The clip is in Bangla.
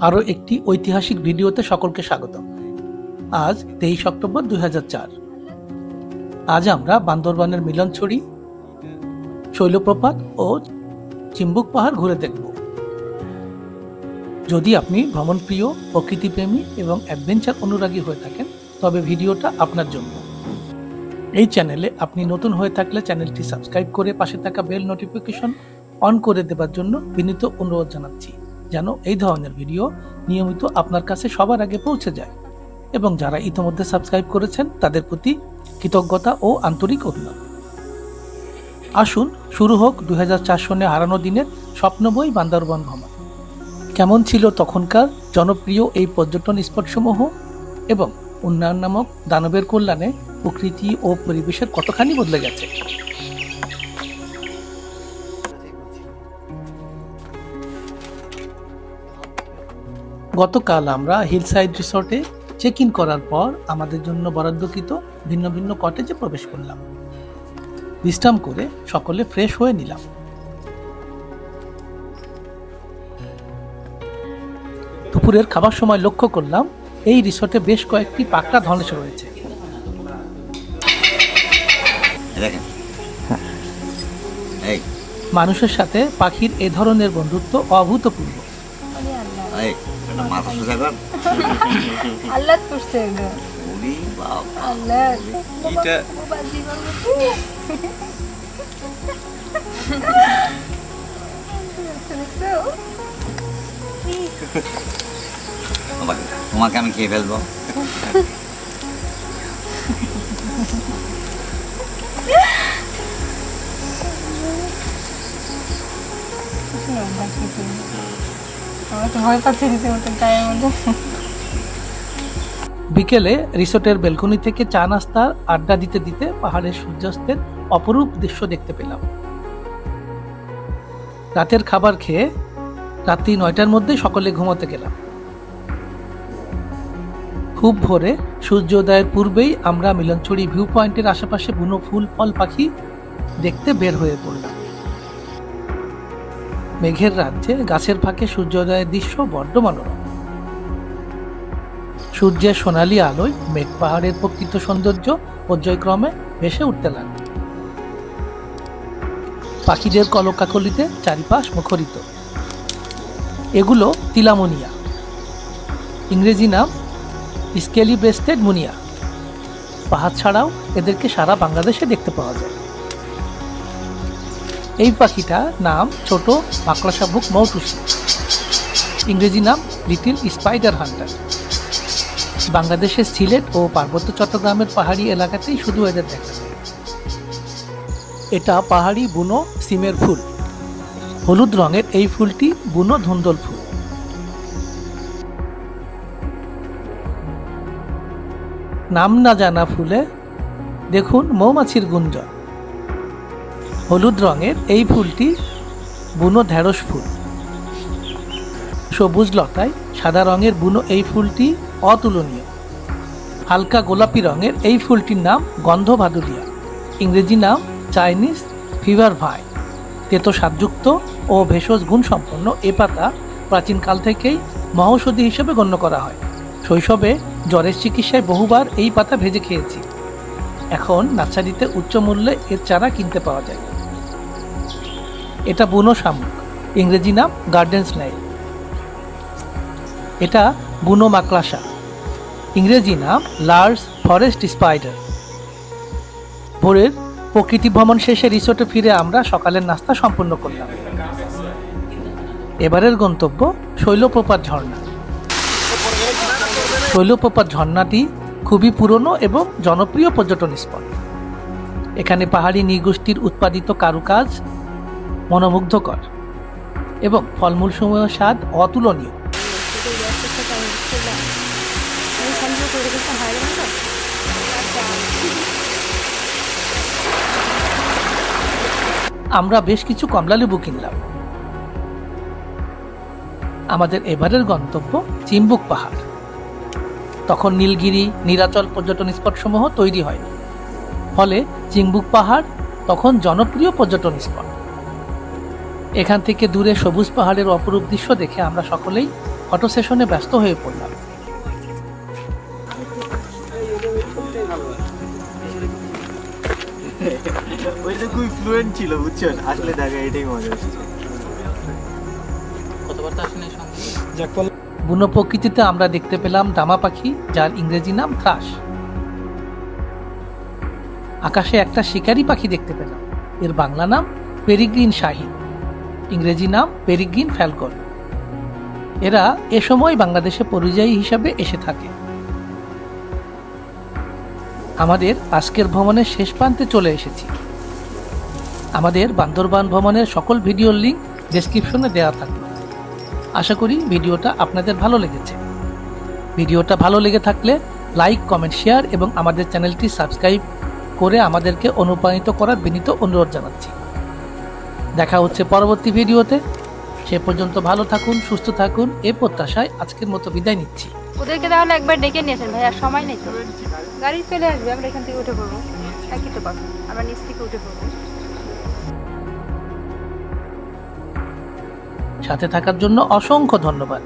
আরও একটি ঐতিহাসিক ভিডিওতে সকলকে স্বাগতম। আজ 23 অক্টোবর 2004। আজ আমরা বান্দরবানের মিলনছড়ি, শৈলপ্রপাত ও চিম্বুক পাহাড় ঘুরে দেখব। যদি আপনি ভ্রমণপ্রিয়, প্রকৃতিপ্রেমী এবং অ্যাডভেঞ্চার অনুরাগী হয়ে থাকেন তবে ভিডিওটা আপনার জন্য। এই চ্যানেলে আপনি নতুন হয়ে থাকলে চ্যানেলটি সাবস্ক্রাইব করে পাশে থাকা বেল নোটিফিকেশন অন করে দেবার জন্য বিনীত অনুরোধ জানাচ্ছি, যেন এই ধরনের ভিডিও নিয়মিত আপনার কাছে সবার আগে পৌঁছে যায়। এবং যারা ইতিমধ্যে সাবস্ক্রাইব করেছেন তাদের প্রতি কৃতজ্ঞতা ও আন্তরিক অভিনন্দন। আসুন শুরু হোক 2004 সনে হারানো দিনের স্বপ্নবই বান্দরবান ভ্রমণ। কেমন ছিল তখনকার জনপ্রিয় এই পর্যটন স্পটসমূহ এবং উন্নয়ন নামক দানবের কল্যাণে প্রকৃতি ও পরিবেশের কতখানি বদলে গেছে। গতকাল আমরা হিলসাইড রিসর্টে চেক ইন করার পর আমাদের জন্য বরাদ্দকৃত ভিন্ন ভিন্ন কটেজে প্রবেশ করলাম। বিশ্রাম করে সকলে ফ্রেশ হয়ে নিলাম। দুপুরের খাবার সময় লক্ষ্য করলাম এই রিসর্টে বেশ কয়েকটি পাকড়া ধনেশ রয়েছে। মানুষের সাথে পাখির এ ধরনের বন্ধুত্ব অভূতপূর্ব। তোমাকে আমি খেয়ে ফেলবো। বিকেলে রিসোর্টের বেলকনি থেকে চা নাস্তার আড্ডা দিতে দিতে পাহাড়ের সূর্যাস্তের অপরূপ দৃশ্য দেখতে পেলাম। রাতের খাবার খেয়ে রাত্রি 9টার মধ্যে সকলে ঘুমাতে গেলাম। খুব ভোরে সূর্যোদয়ের পূর্বেই আমরা মিলনছড়ি ভিউ পয়েন্টের আশেপাশে বুনো ফুল ফল পাখি দেখতে বের হয়ে পড়লাম। মেঘের রাজ্যে গাছের ফাঁকে সূর্যোদয়ের দৃশ্য বড্ড মনোরম। সূর্যের সোনালী আলোয় মেঘ পাহাড়ের প্রকৃত সৌন্দর্য পর্যায়ক্রমে ভেসে উঠতে লাগল। পাখিদের কলকাকলিতে চারিপাশ মুখরিত। এগুলো তিলামুনিয়া, ইংরেজি নাম স্কেলি ব্রেস্টেড মুনিয়া। পাহাড় ছাড়াও এদেরকে সারা বাংলাদেশে দেখতে পাওয়া যায়। এই পাখিটা নাম ছোট মাকড়া শাবক মৌটুসি, ইংরেজি নাম লিটল স্পাইডার হান্টার। বাংলাদেশের সিলেট ও পার্বত্য চট্টগ্রামের পাহাড়ি এলাকাতেই শুধু এদের দেখা যায়। এটা পাহাড়ি বুনো সিমের ফুল। হলুদ রঙের এই ফুলটি বুনো ধুন্দল ফুল। নাম না জানা ফুলে দেখুন মৌমাছির গুঞ্জন। হলুদ রঙের এই ফুলটি বুনো ঢেঁড়স ফুল। সবুজ লতায় সাদা রঙের বুনো এই ফুলটি অতুলনীয়। হালকা গোলাপি রঙের এই ফুলটির নাম গন্ধভাদুলিয়া, ইংরেজি নাম চাইনিজ ফিভার ভাই। তেতো স্বাদযুক্ত ও ভেষজ গুণ সম্পন্ন এ পাতা প্রাচীনকাল থেকেই মহৌষধি হিসেবে গণ্য করা হয়। শৈশবে জ্বরের চিকিৎসায় বহুবার এই পাতা ভেজে খেয়েছি। এখন নার্সারিতে উচ্চ মূল্যে এর চারা কিনতে পাওয়া যায়। এটা বুনো শামুক, ইংরেজি নাম গার্ডেন স্নেইল। এটা বুনো মাকড়সা, ইংরেজি নাম লার্জ ফরেস্ট স্পাইডার। ভোরের প্রকৃতি ভ্রমণ শেষে রিসোর্টে ফিরে আমরা সকালের নাস্তা সম্পন্ন করলাম। এবারের গন্তব্য শৈলপ্রপাত ঝর্ণা। শৈলপ্রপাত ঝর্ণাটি খুবই পুরনো এবং জনপ্রিয় পর্যটন স্পট। এখানে পাহাড়ি নৃগোষ্ঠীর উৎপাদিত কারুকাজ মনোমুগ্ধকর এবং ফলমূল সমূহের স্বাদ অতুলনীয়। আমরা বেশ কিছু কমলালেবু কিনলাম। আমাদের এবারের গন্তব্য চিম্বুক পাহাড়। তখন নীলগিরি, নীলাচল পর্যটন স্পট সমূহ তৈরি হয়নি, ফলে চিম্বুক পাহাড় তখন জনপ্রিয় পর্যটন স্পট। এখান থেকে দূরে সবুজ পাহাড়ের অপরূপ দৃশ্য দেখে আমরা সকলেই ফটো সেশনে ব্যস্ত হয়ে পড়লাম। ওইটা খুব ফ্লুয়েন্ট ছিল বুঝছেন, আসলে দেখা এটাই মজা হচ্ছে। কতবার তো আসলে সঙ্গে বুনো প্রকৃতিতে আমরা দেখতে পেলাম দামা পাখি, যার ইংরেজি নাম থ্রাশ। আকাশে একটা শিকারি পাখি দেখতে পেলাম, এর বাংলা নাম পেরিগ্রিন শাহীন, ইংরেজি নাম পেরিগ্রিন ফ্যালকন। এরা এ সময় বাংলাদেশে পরিযায়ী হিসাবে এসে থাকে। আমাদের আজকের ভ্রমণের শেষ প্রান্তে চলে এসেছি। আমাদের বান্দরবান ভ্রমণের সকল ভিডিওর লিঙ্ক ডেসক্রিপশনে দেওয়া থাকবে। আশা করি ভিডিওটা আপনাদের ভালো লেগেছে। ভিডিওটা ভালো লেগে থাকলে লাইক, কমেন্ট, শেয়ার এবং আমাদের চ্যানেলটি সাবস্ক্রাইব করে আমাদেরকে অনুপ্রাণিত করার বিনীত অনুরোধ জানাচ্ছি। দেখা হচ্ছে পরবর্তী ভিডিওতে। সে পর্যন্ত ভালো থাকুন, সুস্থ থাকুন, এ প্রত্যাশায় আজকের মতো বিদায় নিচ্ছি। ওদেরকে তাহলে একবার ডেকে নিয়েছেন ভাই, আর সময় নেই তো। গাড়ি চলে আসবে, আমরা এখান থেকে উঠে পড়বো। একই তো পাবো, আমরা নিচ থেকে উঠে পড়বো। সাথে থাকার জন্য অসংখ্য ধন্যবাদ।